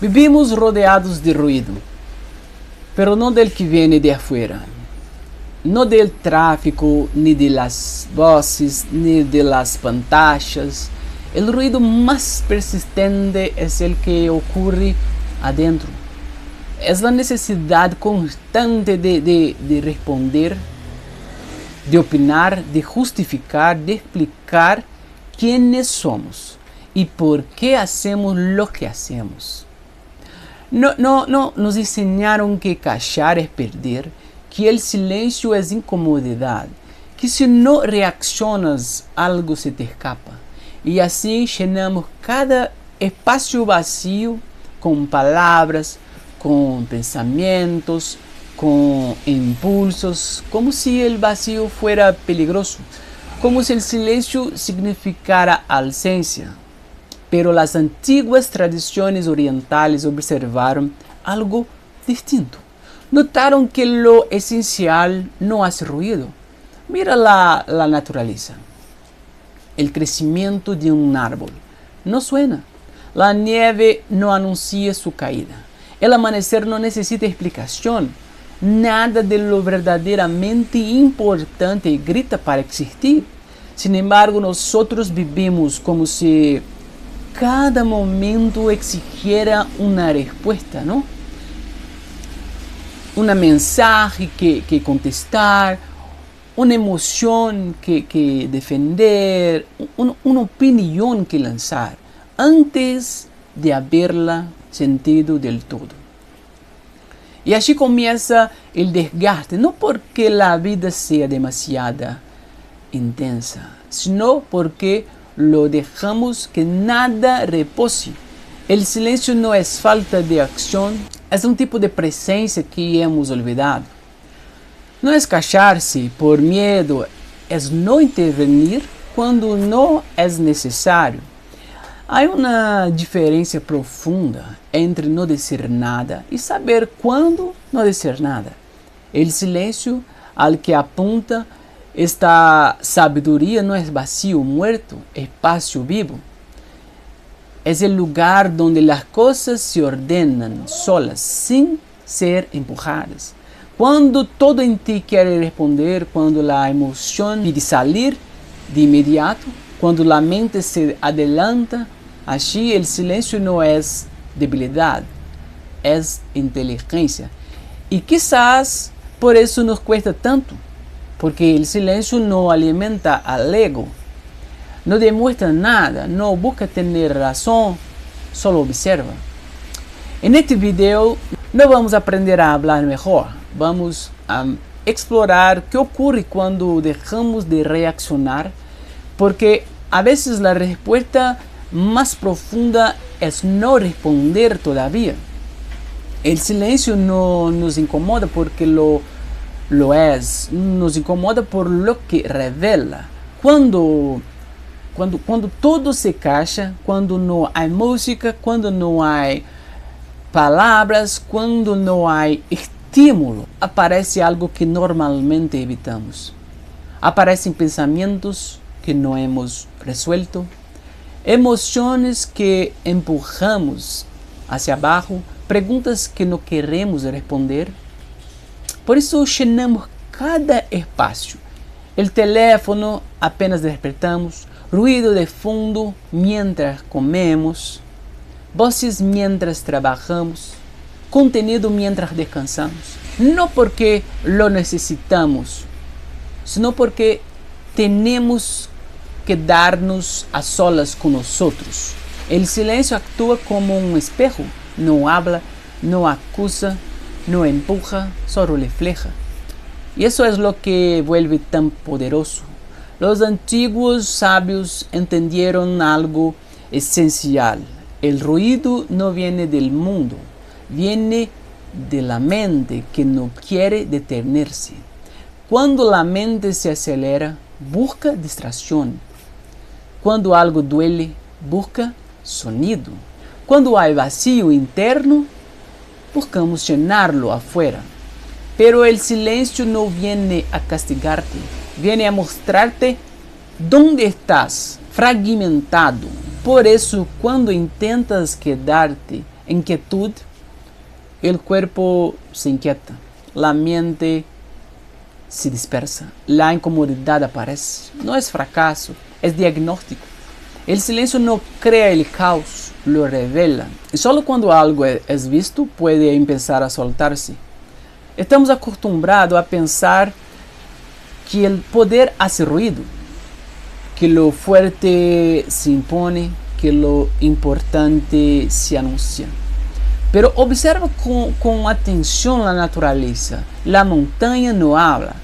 Vivimos rodeados de ruído, pero no del que viene de afuera, no del tráfico, ni de las voces, ni de las pantallas. El ruido más persistente es el que ocurre adentro. Es la necesidad constante de responder, de opinar, de justificar, de explicar quiénes somos y por qué hacemos lo que hacemos. No nos enseñaron que callar es perder, que el silencio es incomodidad, que si no reaccionas algo se te escapa. Y así llenamos cada espacio vacío con palabras, con pensamientos, con impulsos, como si el vacío fuera peligroso, como si el silencio significara ausencia. Pero las antiguas tradiciones orientales observaron algo distinto. Notaron que lo esencial no hace ruido. Mira la naturaleza. El crecimiento de un árbol no suena. La nieve no anuncia su caída. El amanecer no necesita explicación. Nada de lo verdaderamente importante grita para existir. Sin embargo, nosotros vivimos como si cada momento exigiera una respuesta, ¿no? Un mensaje que contestar, una emoción que defender, una opinión que lanzar, antes de haberla sentido del todo. Y así comienza el desgaste, no porque la vida sea demasiado intensa, sino porque lo dejamos que nada repose. El silencio no es falta de acción, es un tipo de presencia que hemos olvidado. No es callarse por miedo, es no intervenir cuando no es necesario. Hay una diferencia profunda entre no decir nada y saber cuándo no decir nada. El silencio al que apunta esta sabiduría no es vacío, muerto, espacio vivo. Es el lugar donde las cosas se ordenan solas, sin ser empujadas. Cuando todo en ti quiere responder, cuando la emoción pide salir de inmediato, cuando la mente se adelanta, allí el silencio no es debilidad, es inteligencia. Y quizás por eso nos cuesta tanto, porque el silencio no alimenta al ego, no demuestra nada, no busca tener razón, solo observa. En este video no vamos a aprender a hablar mejor, vamos a explorar qué ocurre cuando dejamos de reaccionar, porque a veces la respuesta más profunda es no responder todavía. El silencio no nos incomoda porque lo es, nos incomoda por lo que revela. Cuando todo se calla, cuando no hay música, cuando no hay palabras, cuando no hay estímulo, aparece algo que normalmente evitamos. Aparecen pensamientos que no hemos resuelto, emociones que empujamos hacia abajo, preguntas que no queremos responder. Por eso llenamos cada espacio. El teléfono apenas despertamos, ruido de fundo mientras comemos, voces mientras trabajamos, contenido mientras descansamos. No porque lo necesitamos, sino porque tenemos que darnos a solas con nosotros. El silencio actúa como un espejo, no habla, no acusa, no empuja, solo refleja. Y eso es lo que vuelve tan poderoso. Los antiguos sabios entendieron algo esencial. El ruido no viene del mundo, viene de la mente que no quiere detenerse. Cuando la mente se acelera, busca distracción. Cuando algo duele, busca sonido. Cuando hay vacío interno, buscamos llenarlo afuera. Pero el silencio no viene a castigarte, viene a mostrarte dónde estás, fragmentado. Por eso, cuando intentas quedarte inquietud, el cuerpo se inquieta, la mente se dispersa, la incomodidad aparece. No es fracaso, es diagnóstico. El silencio no crea el caos, lo revela. Y solo cuando algo es visto puede empezar a soltarse. Estamos acostumbrados a pensar que el poder hace ruido, que lo fuerte se impone, que lo importante se anuncia. Pero observa con atención la naturaleza. La montaña no habla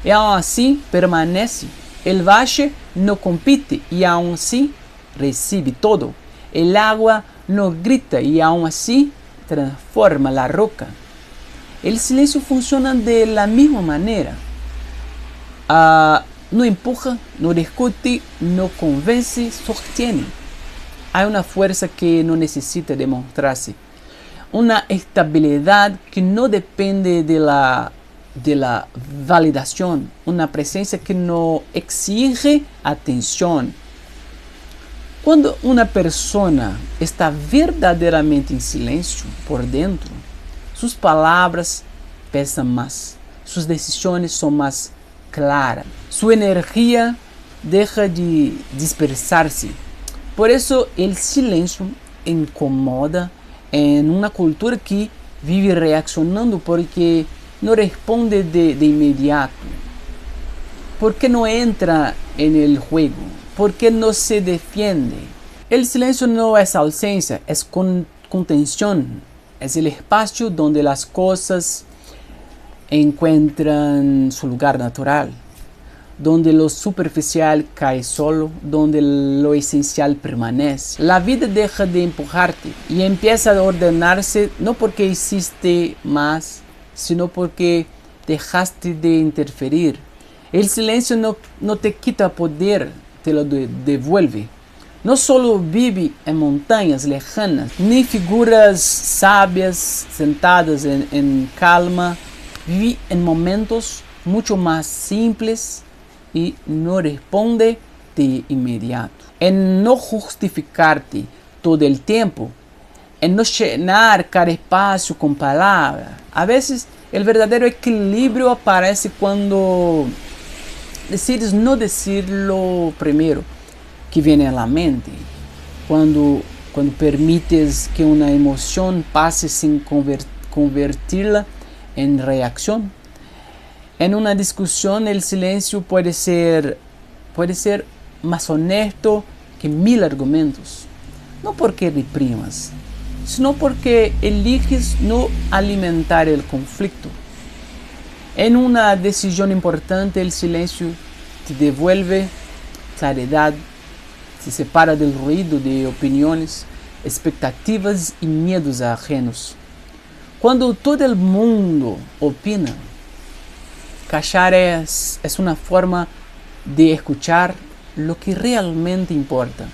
y aún así permanece. El valle no compite y aún así recibe todo. El agua no grita y aún así transforma la roca. El silencio funciona de la misma manera. No empuja, no discute, no convence, sostiene. Hay una fuerza que no necesita demostrarse. Una estabilidad que no depende de la validación. Una presencia que no exige atención. Cuando una persona está verdaderamente en silencio por dentro, sus palabras pesan más, sus decisiones son más claras, su energía deja de dispersarse. Por eso el silencio incomoda en una cultura que vive reaccionando porque no responde de inmediato. ¿Por qué no entra en el juego? ¿Por qué no se defiende? El silencio no es ausencia, es contención. Es el espacio donde las cosas encuentran su lugar natural, donde lo superficial cae solo, donde lo esencial permanece. La vida deja de empujarte y empieza a ordenarse no porque hiciste más, sino porque dejaste de interferir. El silencio no te quita poder, te lo devuelve. No solo vive en montañas lejanas, ni figuras sabias sentadas en calma, vive en momentos mucho más simples y no responde de inmediato. En no justificarte todo el tiempo, en no llenar cada espacio con palabras. A veces el verdadero equilibrio aparece cuando decides no decirlo primero que viene a la mente, cuando permites que una emoción pase sin convertirla en reacción. En una discusión el silencio puede ser más honesto que 1000 argumentos, no porque reprimas, sino porque eliges no alimentar el conflicto. En una decisión importante el silencio te devuelve claridad, se separa del ruido de opiniones, expectativas y miedos ajenos. Cuando todo el mundo opina, callar es una forma de escuchar lo que realmente importa.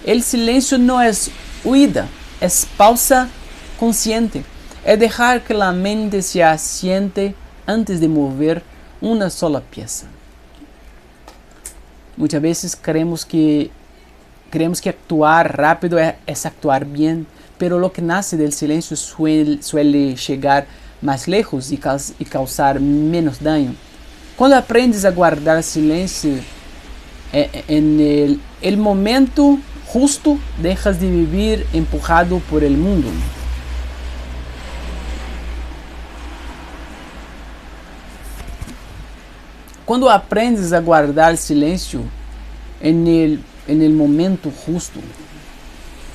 El silencio no es huida, es pausa consciente. Es dejar que la mente se asiente antes de mover una sola pieza. Muchas veces creemos que actuar rápido es actuar bien, pero lo que nace del silencio suele llegar más lejos y causar menos daño. Cuando aprendes a guardar silencio en el momento justo, dejas de vivir empujado por el mundo. Cuando aprendes a guardar silencio en el momento justo,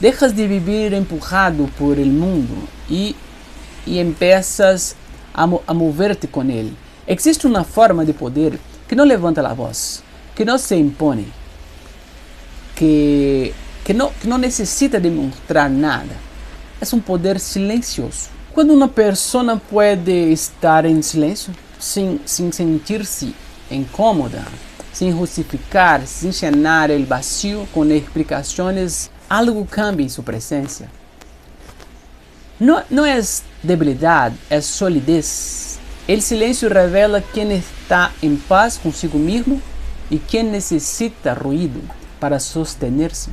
dejas de vivir empujado por el mundo y empiezas a moverte con él. Existe una forma de poder que no levanta la voz, que no se impone, que no necesita demostrar nada. Es un poder silencioso. Cuando una persona puede estar en silencio sin sentirse incómoda, sin justificar, sin llenar el vacío con explicaciones, algo cambia en su presencia. No es debilidad, es solidez. El silencio revela quién está en paz consigo mismo y quién necesita ruido para sostenerse.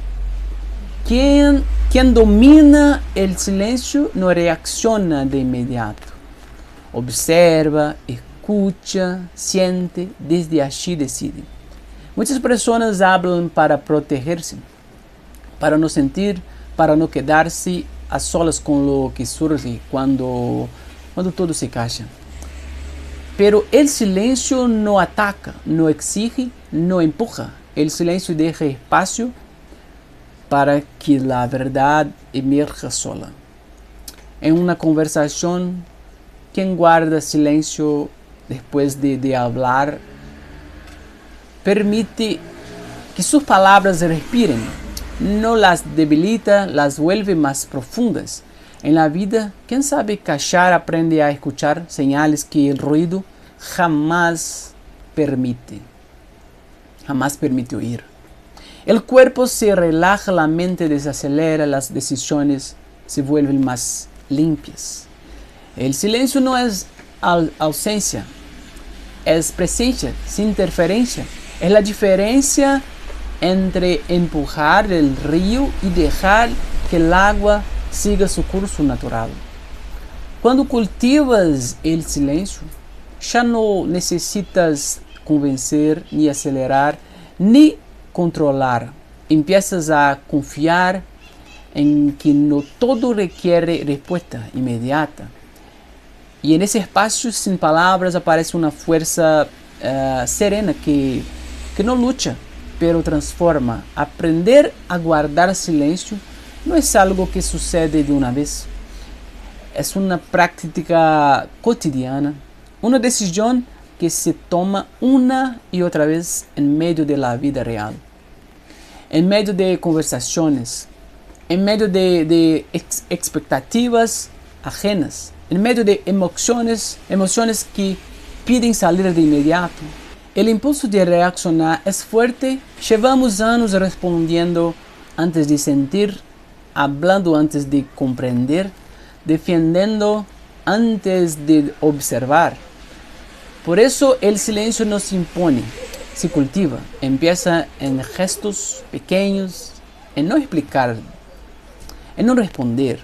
Quien domina el silencio no reacciona de inmediato. Observa, escucha, siente, desde allí decide. Muchas personas hablan para protegerse, para no sentir, para no quedarse a solas con lo que surge cuando todo se calla. Pero el silencio no ataca, no exige, no empuja. El silencio deja espacio para que la verdad emerja sola. En una conversación, quien guarda silencio después de hablar permite que sus palabras respiren, no las debilita, las vuelve más profundas. En la vida, quien sabe callar aprende a escuchar señales que el ruido jamás permite oír. El cuerpo se relaja, la mente desacelera, las decisiones se vuelven más limpias. El silencio no es ausencia, es presencia, sin interferencia. Es la diferencia entre empujar el río y dejar que el agua siga su curso natural. Cuando cultivas el silencio, ya no necesitas convencer, ni acelerar, ni controlar. Empiezas a confiar en que no todo requiere respuesta inmediata. Y en ese espacio sin palabras aparece una fuerza serena que no lucha, pero transforma. Aprender a guardar silencio no es algo que sucede de una vez. Es una práctica cotidiana, una decisión que se toma una y otra vez en medio de la vida real, en medio de conversaciones, en medio de expectativas ajenas, en medio de emociones que piden salir de inmediato. El impulso de reaccionar es fuerte. Llevamos años respondiendo antes de sentir, hablando antes de comprender, defendiendo antes de observar. Por eso el silencio no se impone, se cultiva. Empieza en gestos pequeños, en no explicar, en no responder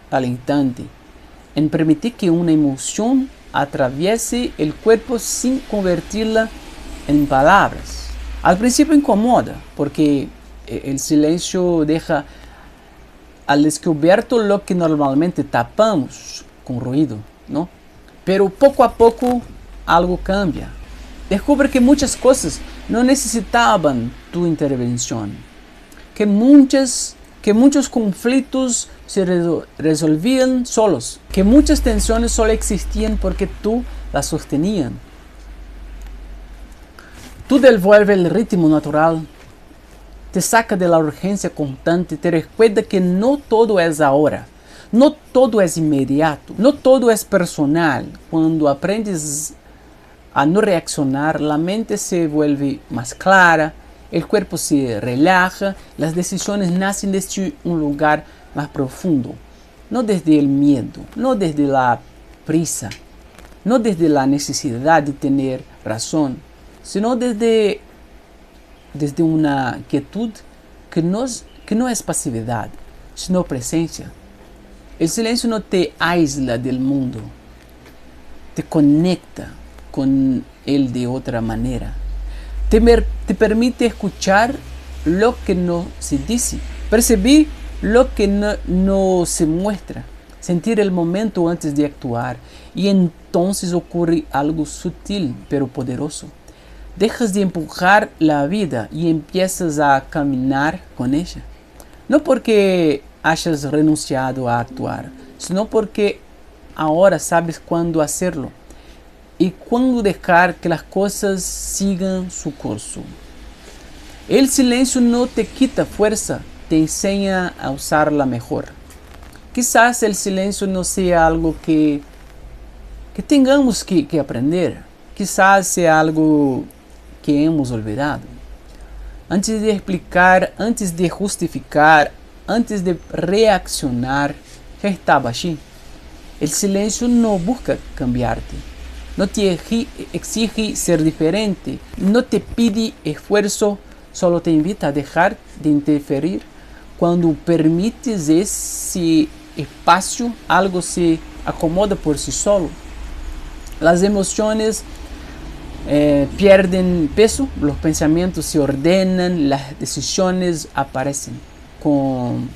al instante, en permitir que una emoción atraviese el cuerpo sin convertirla en palabras. Al principio incomoda, porque el silencio deja al descubierto lo que normalmente tapamos con ruido, ¿no? Pero poco a poco algo cambia. Descubre que muchas cosas no necesitaban tu intervención, que muchos conflictos se resolvían solos, que muchas tensiones solo existían porque tú las sostenías. Tú devuelves el ritmo natural, te saca de la urgencia constante, te recuerda que no todo es ahora, no todo es inmediato, no todo es personal. Cuando aprendes a no reaccionar, la mente se vuelve más clara, el cuerpo se relaja, las decisiones nacen desde un lugar más profundo, no desde el miedo, no desde la prisa, no desde la necesidad de tener razón, sino desde una quietud que no es pasividad, sino presencia. El silencio no te aísla del mundo, te conecta con él de otra manera. Te permite escuchar lo que no se dice, percibir lo que no se muestra, sentir el momento antes de actuar, y entonces ocurre algo sutil pero poderoso. Dejas de empujar la vida y empiezas a caminar con ella. No porque hayas renunciado a actuar, sino porque ahora sabes cuándo hacerlo y cuándo dejar que las cosas sigan su curso. El silencio no te quita fuerza, te enseña a usarla mejor. Quizás el silencio no sea algo que tengamos que aprender. Quizás sea algo que hemos olvidado. Antes de explicar, antes de justificar, antes de reaccionar, ya estaba allí. El silencio no busca cambiarte, no te exige ser diferente, no te pide esfuerzo, solo te invita a dejar de interferir Quando permites esse espaço, algo se acomoda por si solo. As emoções pierden peso, os pensamentos se ordenam, as decisões aparecem com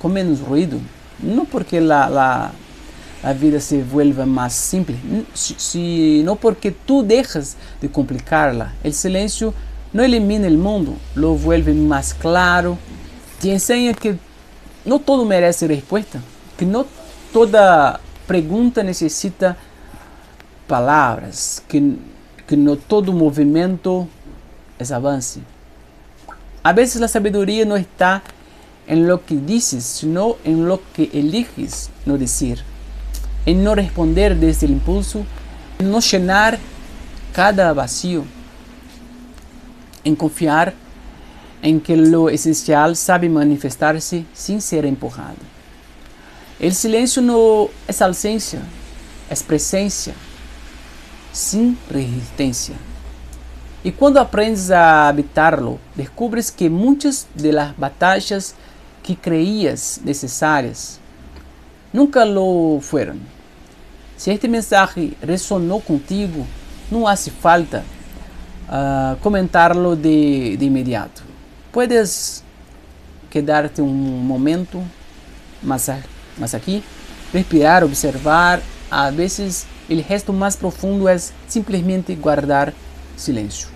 menos ruído. Não porque a vida se vuelva mais simples, sino porque tú dejas de complicarla. El silencio no elimina el mundo, lo vuelve más claro, te enseña que no todo merece respuesta, que no toda pregunta necesita palabras, que no todo movimiento es avance. A veces la sabiduría no está en lo que dices, sino en lo que eliges no decir, en no responder desde el impulso, en no llenar cada vacío, en confiar en que lo esencial sabe manifestarse sin ser empujado. El silencio no es ausencia, es presencia, sin resistencia. Y cuando aprendes a habitarlo, descubres que muchas de las batallas que creías necesarias nunca lo fueron. Si este mensaje resonó contigo, no hace falta comentarlo de inmediato. Puedes quedarte un momento más aquí, respirar, observar. A veces el gesto más profundo es simplemente guardar silencio.